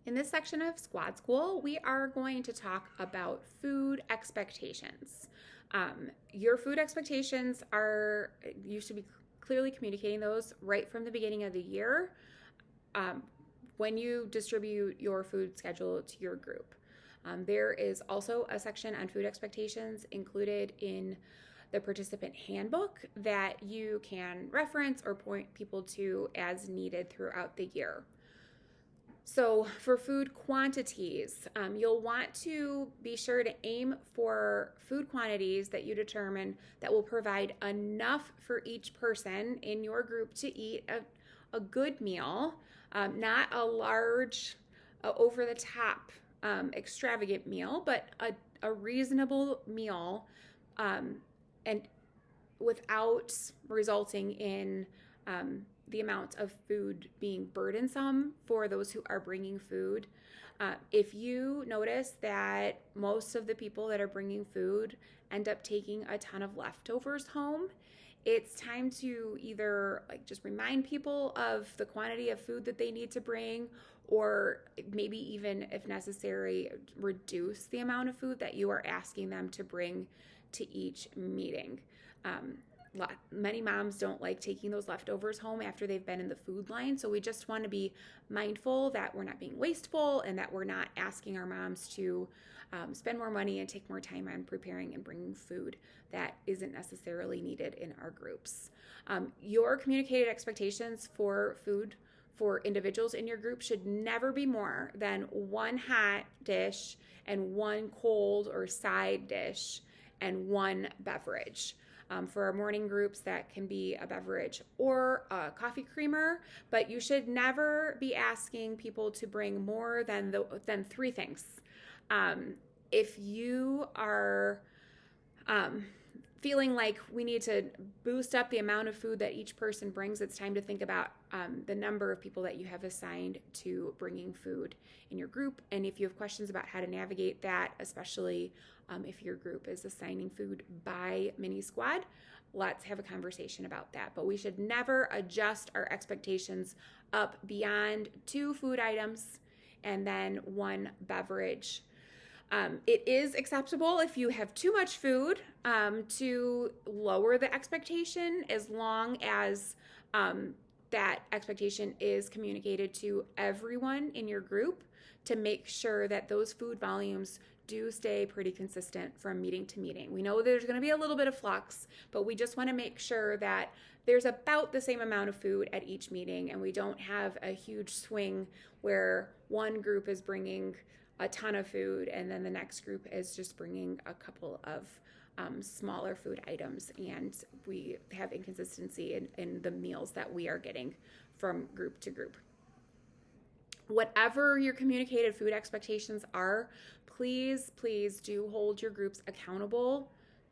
In this section of Squad School, we are going to talk about food expectations. Your food expectations are, you should be clearly communicating those right from the beginning of the year um, when you distribute your food schedule to your group. There is also a section on food expectations included in the participant handbook that you can reference or point people to as needed throughout the year. So, for food quantities, you'll want to be sure to aim for food quantities that you determine that will provide enough for each person in your group to eat a good meal, not a large, over the top, extravagant meal, but a reasonable meal, and without resulting in the amount of food being burdensome for those who are bringing food. If you notice that most of the people that are bringing food end up taking a ton of leftovers home, it's time to either just remind people of the quantity of food that they need to bring, or maybe even if necessary reduce the amount of food that you are asking them to bring to each meeting. Many moms don't like taking those leftovers home after they've been in the food line, so we just want to be mindful that we're not being wasteful and that we're not asking our moms to spend more money and take more time on preparing and bringing food that isn't necessarily needed in our groups. Your communicated expectations for food for individuals in your group should never be more than one hot dish and one cold or side dish and one beverage. For our morning groups, that can be a beverage or a coffee creamer, but you should never be asking people to bring more than three things. If you are feeling like we need to boost up the amount of food that each person brings, it's time to think about the number of people that you have assigned to bringing food in your group. And if you have questions about how to navigate that, especially if your group is assigning food by mini squad, let's have a conversation about that. But we should never adjust our expectations up beyond 2 food items and then 1 beverage. It is acceptable if you have too much food to lower the expectation, as long as that expectation is communicated to everyone in your group to make sure that those food volumes do stay pretty consistent from meeting to meeting. We know there's going to be a little bit of flux, but we just want to make sure that there's about the same amount of food at each meeting, and we don't have a huge swing where one group is bringing a ton of food and then the next group is just bringing a couple of smaller food items, and we have inconsistency in the meals that we are getting from group to group. Whatever your communicated food expectations are, please do hold your groups accountable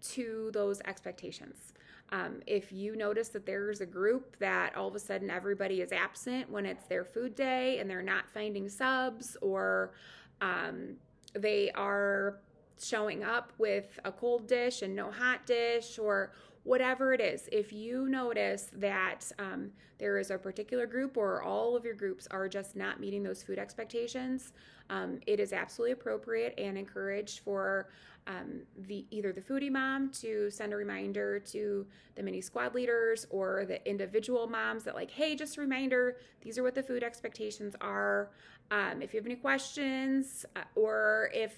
to those expectations. If you notice that there's a group that all of a sudden everybody is absent when it's their food day and they're not finding subs, or they are showing up with a cold dish and no hot dish, or whatever it is, if you notice that there is a particular group or all of your groups are just not meeting those food expectations, it is absolutely appropriate and encouraged for either the foodie mom to send a reminder to the mini squad leaders, or the individual moms that, like, hey, just a reminder, these are what the food expectations are. If you have any questions, or if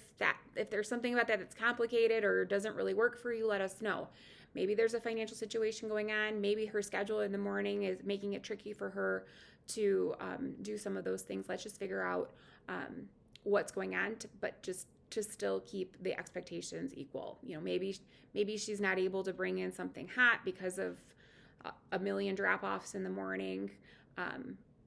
there's something about that that's complicated or doesn't really work for you, let us know. Maybe there's a financial situation going on. Maybe her schedule in the morning is making it tricky for her to do some of those things. Let's just figure out what's going on, but just to still keep the expectations equal. Maybe she's not able to bring in something hot because of a million drop-offs in the morning.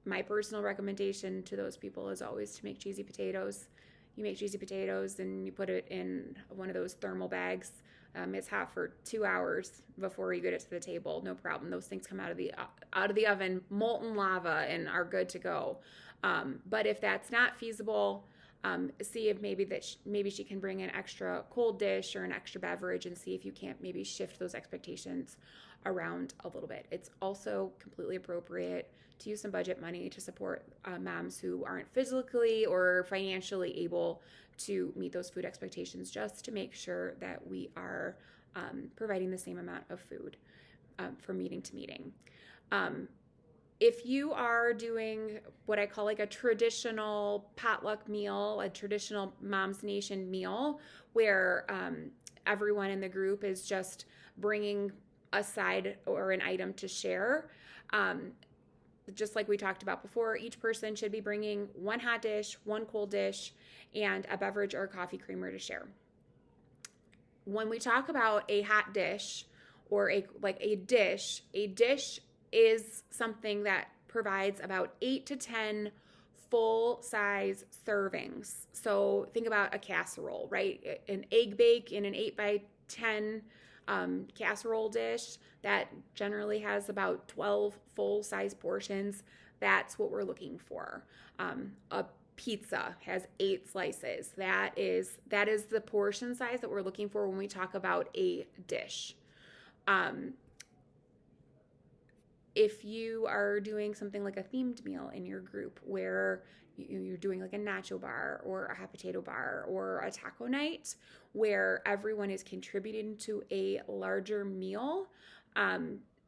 My personal recommendation to those people is always to make cheesy potatoes. You make cheesy potatoes and you put it in one of those thermal bags. It's hot for 2 hours before you get it to the table. No problem. Those things come out of the oven, molten lava, and are good to go. But if that's not feasible, See if maybe she can bring an extra cold dish or an extra beverage, and see if you can't maybe shift those expectations around a little bit. It's also completely appropriate to use some budget money to support moms who aren't physically or financially able to meet those food expectations, just to make sure that we are providing the same amount of food from meeting to meeting. If you are doing what I call like a traditional potluck meal, a traditional Moms Nation meal, where everyone in the group is just bringing a side or an item to share, just like we talked about before, each person should be bringing one hot dish, one cold dish, and a beverage or a coffee creamer to share. When we talk about a hot dish or a dish is something that provides about 8 to 10 full-size servings. So think about a casserole, right? An egg bake in an 8 by 10 casserole dish that generally has about 12 full-size portions. That's what we're looking for. A pizza has 8 slices. That is the portion size that we're looking for when we talk about a dish. If you are doing something like a themed meal in your group where you're doing like a nacho bar or a hot potato bar or a taco night where everyone is contributing to a larger meal,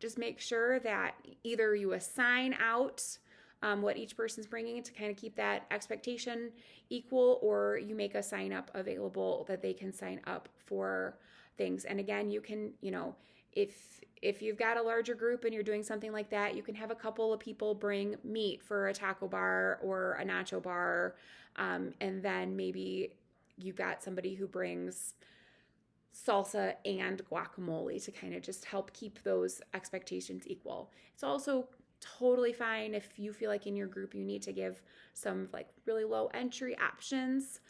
just make sure that either you assign out what each person's bringing to kind of keep that expectation equal, or you make a sign up available that they can sign up for things. And again, you can, if you've got a larger group and you're doing something like that, you can have a couple of people bring meat for a taco bar or a nacho bar, and then maybe you got somebody who brings salsa and guacamole to kind of just help keep those expectations equal. It's also totally fine if you feel like in your group you need to give some like really low entry options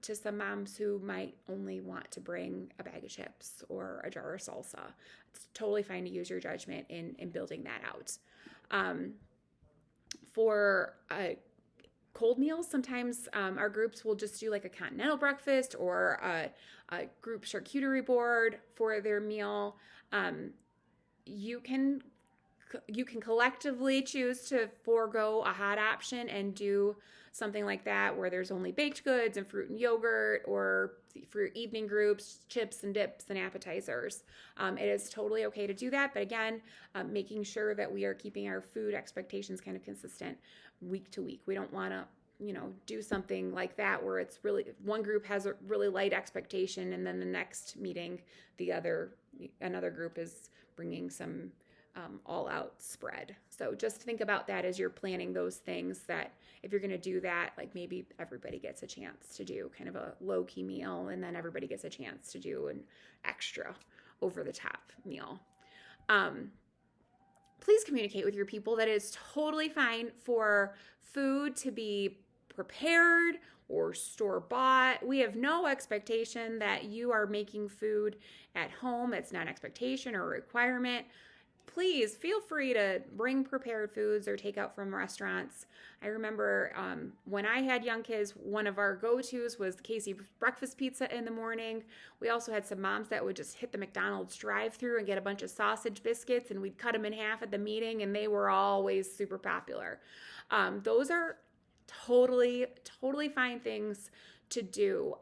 to some moms who might only want to bring a bag of chips or a jar of salsa. It's totally fine to use your judgment in building that out. For cold meals, sometimes our groups will just do like a continental breakfast or a group charcuterie board for their meal. You can collectively choose to forego a hot option and do something like that where there's only baked goods and fruit and yogurt, or for evening groups, chips and dips and appetizers. It is totally okay to do that, but again, making sure that we are keeping our food expectations kind of consistent week to week. We don't want to do something like that where it's really one group has a really light expectation and then the next meeting another group is bringing some all-out spread. So just think about that as you're planning those things, that if you're going to do that, like maybe everybody gets a chance to do kind of a low-key meal, and then everybody gets a chance to do an extra over-the-top meal. Please communicate with your people that it's totally fine for food to be prepared or store-bought. We have no expectation that you are making food at home. It's not an expectation or a requirement. Please feel free to bring prepared foods or take out from restaurants. I remember when I had young kids, one of our go-tos was Casey breakfast pizza in the morning. We also had some moms that would just hit the McDonald's drive-thru and get a bunch of sausage biscuits, and we'd cut them in half at the meeting, and they were always super popular. Those are totally fine things to do.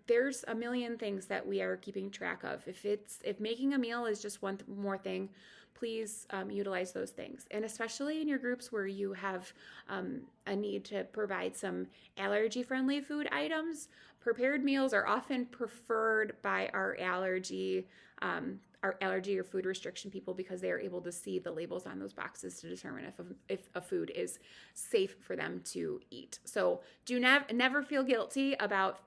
There's a million things that we are keeping track of. If making a meal is just one more thing, please utilize those things. And especially in your groups where you have a need to provide some allergy-friendly food items, prepared meals are often preferred by our allergy or food restriction people, because they are able to see the labels on those boxes to determine if a food is safe for them to eat. So do never feel guilty about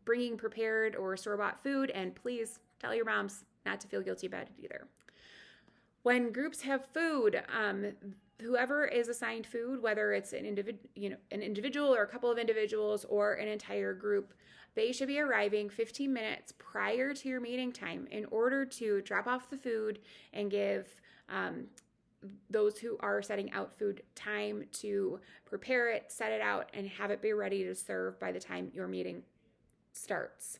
bringing prepared or store-bought food, and please tell your moms not to feel guilty about it either. When groups have food, whoever is assigned food, whether it's an individual or a couple of individuals or an entire group, they should be arriving 15 minutes prior to your meeting time in order to drop off the food and give those who are setting out food time to prepare it, set it out, and have it be ready to serve by the time your meeting starts.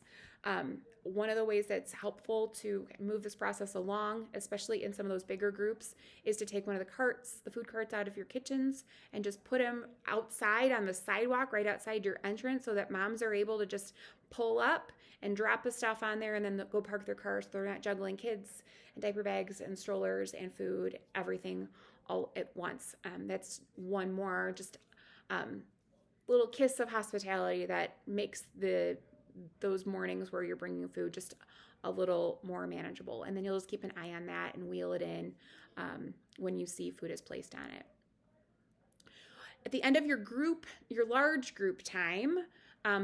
One of the ways that's helpful to move this process along, especially in some of those bigger groups, is to take one of the food carts out of your kitchens and just put them outside on the sidewalk right outside your entrance so that moms are able to just pull up and drop the stuff on there and then go park their cars so they're not juggling kids and diaper bags and strollers and food, everything all at once. That's one more just little kiss of hospitality that makes those mornings where you're bringing food just a little more manageable. And then you'll just keep an eye on that and wheel it in when you see food is placed on it. At the end of your large group time,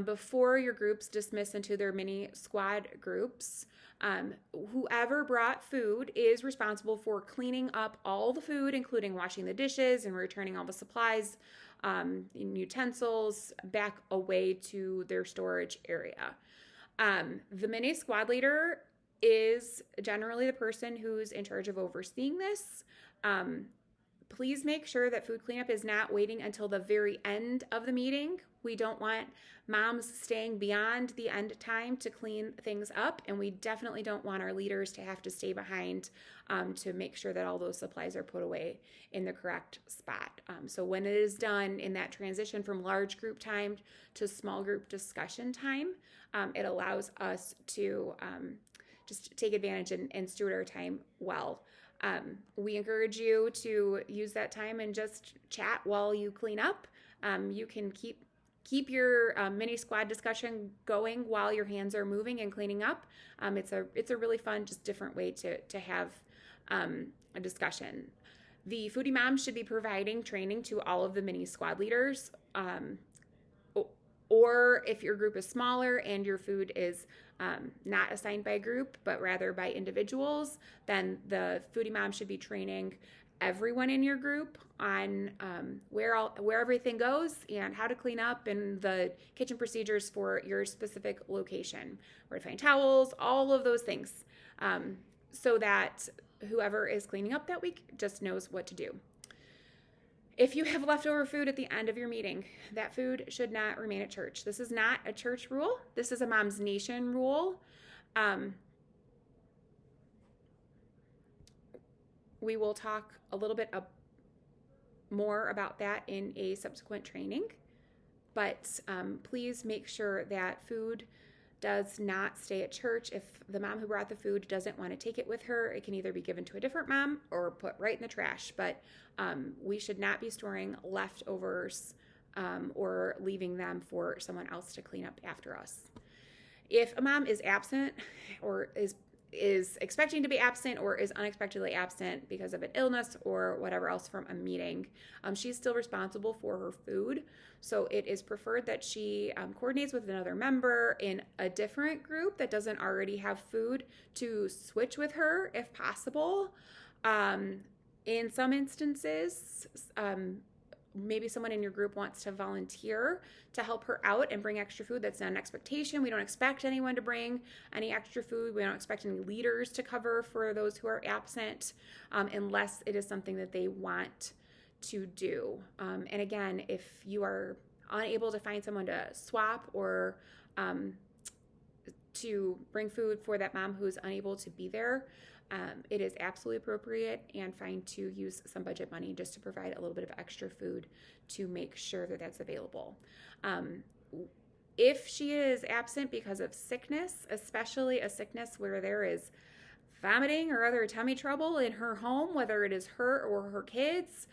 before your groups dismiss into their mini squad groups, whoever brought food is responsible for cleaning up all the food, including washing the dishes and returning all the supplies, utensils back away to their storage area. The mini squad leader is generally the person who's in charge of overseeing this. Please make sure that food cleanup is not waiting until the very end of the meeting. We don't want moms staying beyond the end time to clean things up, and we definitely don't want our leaders to have to stay behind to make sure that all those supplies are put away in the correct spot. So when it is done in that transition from large group time to small group discussion time, it allows us to just take advantage and steward our time well. We encourage you to use that time and just chat while you clean up. You can keep your mini squad discussion going while your hands are moving and cleaning up. It's a really fun, just different way to have a discussion. The Foodie Mom should be providing training to all of the mini squad leaders. Or if your group is smaller and your food is not assigned by group, but rather by individuals, then the Foodie Mom should be training everyone in your group on where everything goes and how to clean up and the kitchen procedures for your specific location, where to find towels, all of those things, so that whoever is cleaning up that week just knows what to do. If you have leftover food at the end of your meeting, that food should not remain at church. This is not a church rule. This is a Moms Nation rule. We will talk a little bit more about that in a subsequent training, but please make sure that food does not stay at church. If the mom who brought the food doesn't want to take it with her, it can either be given to a different mom or put right in the trash, but we should not be storing leftovers or leaving them for someone else to clean up after us. If a mom is absent or is expecting to be absent or is unexpectedly absent because of an illness or whatever else from a meeting, she's still responsible for her food. So it is preferred that she coordinates with another member in a different group that doesn't already have food to switch with her if possible. In some instances, maybe someone in your group wants to volunteer to help her out and bring extra food. That's not an expectation. We don't expect anyone to bring any extra food. We don't expect any leaders to cover for those who are absent, unless it is something that they want to do. And again, if you are unable to find someone to swap or to bring food for that mom who's unable to be there, it is absolutely appropriate and fine to use some budget money just to provide a little bit of extra food to make sure that that's available. If she is absent because of sickness, especially a sickness where there is vomiting or other tummy trouble in her home, whether it is her or her kids,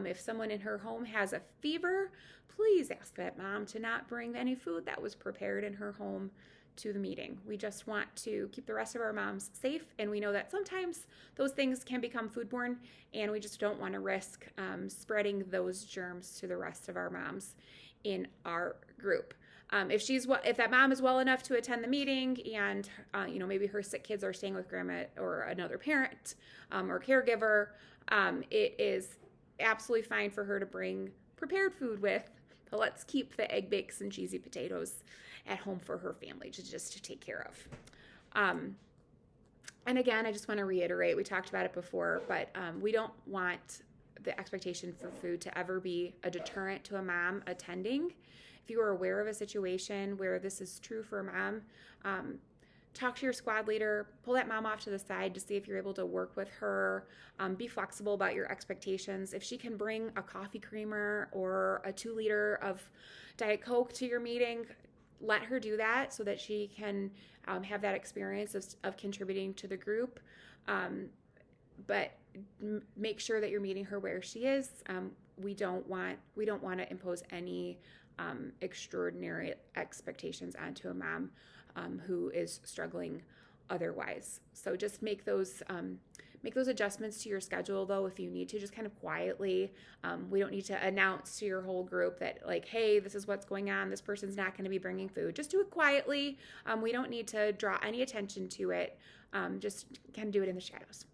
if someone in her home has a fever, please ask that mom to not bring any food that was prepared in her home to the meeting. We just want to keep the rest of our moms safe, and we know that sometimes those things can become foodborne, and we just don't want to risk spreading those germs to the rest of our moms in our group. If that mom is well enough to attend the meeting, and maybe her sick kids are staying with grandma or another parent or caregiver, it is absolutely fine for her to bring prepared food with. But let's keep the egg bakes and cheesy potatoes at home for her family to take care of. And again, I just want to reiterate, we talked about it before, but we don't want the expectation for food to ever be a deterrent to a mom attending. If you are aware of a situation where this is true for a mom, talk to your squad leader, pull that mom off to the side to see if you're able to work with her, be flexible about your expectations. If she can bring a coffee creamer or a 2 liter of Diet Coke to your meeting, let her do that so that she can have that experience of contributing to the group. But make sure that you're meeting her where she is. We don't want to impose any extraordinary expectations onto a mom who is struggling otherwise. So just make those adjustments to your schedule, though, if you need to, just kind of quietly. We don't need to announce to your whole group that, like, hey, this is what's going on. This person's not going to be bringing food. Just do it quietly. We don't need to draw any attention to it. Just kind of do it in the shadows.